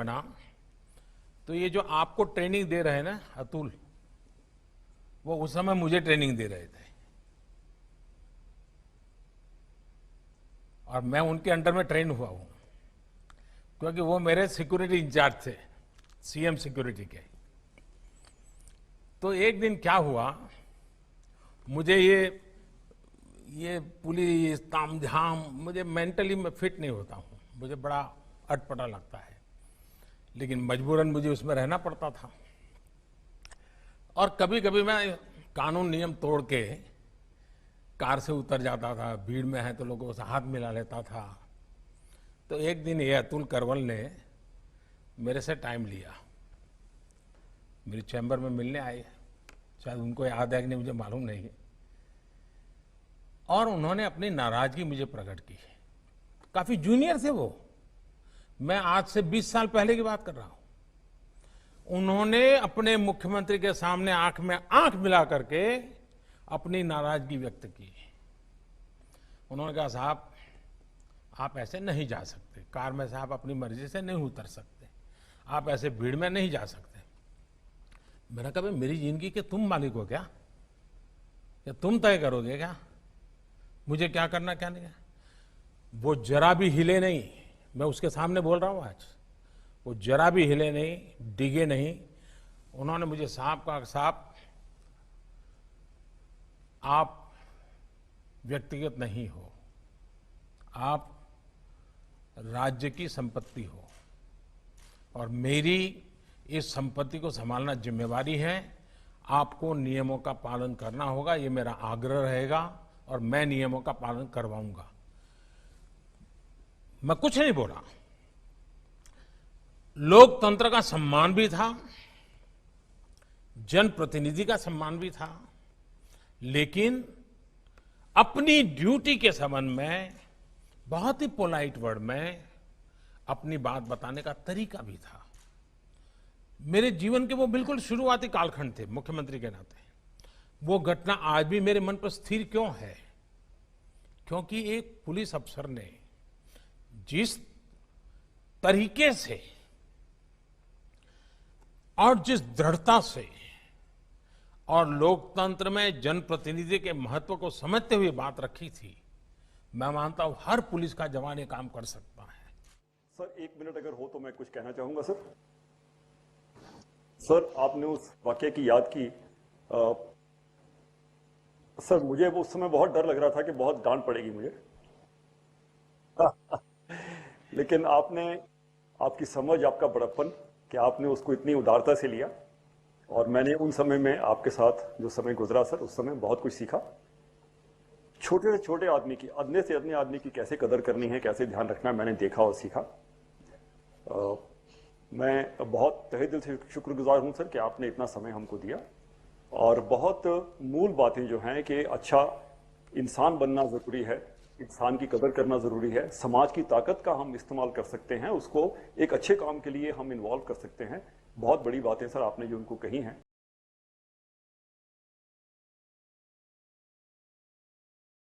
बना तो ये जो आपको ट्रेनिंग दे रहे हैं ना अतुल, वो उस समय मुझे ट्रेनिंग दे रहे थे और मैं उनके अंडर में ट्रेन हुआ हूं, क्योंकि वो मेरे सिक्योरिटी इंचार्ज थे, सीएम सिक्योरिटी के। तो एक दिन क्या हुआ, मुझे ये पुलिस तामझाम, मुझे मेंटली मैं फिट नहीं होता हूं, मुझे बड़ा अटपटा लगता है, लेकिन मजबूरन मुझे उसमें रहना पड़ता था। और कभी कभी मैं कानून नियम तोड़ के कार से उतर जाता था, भीड़ में है तो लोगों से हाथ मिला लेता था। तो एक दिन ये अतुल करवल ने मेरे से टाइम लिया, मेरी चैम्बर में मिलने आए, शायद उनको याद है कि नहीं मुझे मालूम नहीं, और उन्होंने अपनी नाराजगी मुझे प्रकट की। काफी जूनियर थे वो, मैं आज से 20 साल पहले की बात कर रहा हूं। उन्होंने अपने मुख्यमंत्री के सामने आंख में आंख मिला करके अपनी नाराजगी व्यक्त की। उन्होंने कहा, साहब आप ऐसे नहीं जा सकते, कार में से आप अपनी मर्जी से नहीं उतर सकते, आप ऐसे भीड़ में नहीं जा सकते। मैंने कहा, मेरी जिंदगी के तुम मालिक हो क्या, या तुम तय करोगे क्या मुझे क्या करना क्या नहीं? वो जरा भी हिले नहीं, मैं उसके सामने बोल रहा हूं आज, वो जरा भी हिले नहीं, डिगे नहीं। उन्होंने मुझे साहब कहा, साहब आप व्यक्तिगत नहीं हो, आप राज्य की संपत्ति हो और मेरी इस संपत्ति को संभालना जिम्मेवारी है। आपको नियमों का पालन करना होगा, ये मेरा आग्रह रहेगा और मैं नियमों का पालन करवाऊंगा। मैं कुछ नहीं बोला। लोकतंत्र का सम्मान भी था, जनप्रतिनिधि का सम्मान भी था, लेकिन अपनी ड्यूटी के संबंध में बहुत ही पोलाइट वर्ड में अपनी बात बताने का तरीका भी था। मेरे जीवन के वो बिल्कुल शुरुआती कालखंड थे मुख्यमंत्री के नाते। वो घटना आज भी मेरे मन पर स्थिर क्यों है? क्योंकि एक पुलिस अफसर ने जिस तरीके से और जिस दृढ़ता से और लोकतंत्र में जनप्रतिनिधि के महत्व को समझते हुए बात रखी थी, मैं मानता हूं हर पुलिस का जवान ये काम कर सकता है। सर 1 मिनट अगर हो तो मैं कुछ कहना चाहूंगा। सर आपने उस वाकये की याद की। सर मुझे वो उस समय बहुत डर लग रहा था कि बहुत डांट पड़ेगी मुझे लेकिन आपकी समझ, आपका बड़प्पन कि आपने उसको इतनी उदारता से लिया, और मैंने उन समय में आपके साथ जो समय गुजरा सर, उस समय बहुत कुछ सीखा। छोटे से छोटे आदमी की, अदने से अदने आदमी की कैसे कदर करनी है, कैसे ध्यान रखना है, मैंने देखा और सीखा। मैं बहुत तहे दिल से शुक्रगुजार हूं सर कि आपने इतना समय हमको दिया, और बहुत मूल बातें जो हैं कि अच्छा इंसान बनना ज़रूरी है, इंसान की कदर करना ज़रूरी है, समाज की ताकत का हम इस्तेमाल कर सकते हैं, उसको एक अच्छे काम के लिए हम इन्वॉल्व कर सकते हैं। बहुत बड़ी बातें सर आपने जो उनको कही हैं।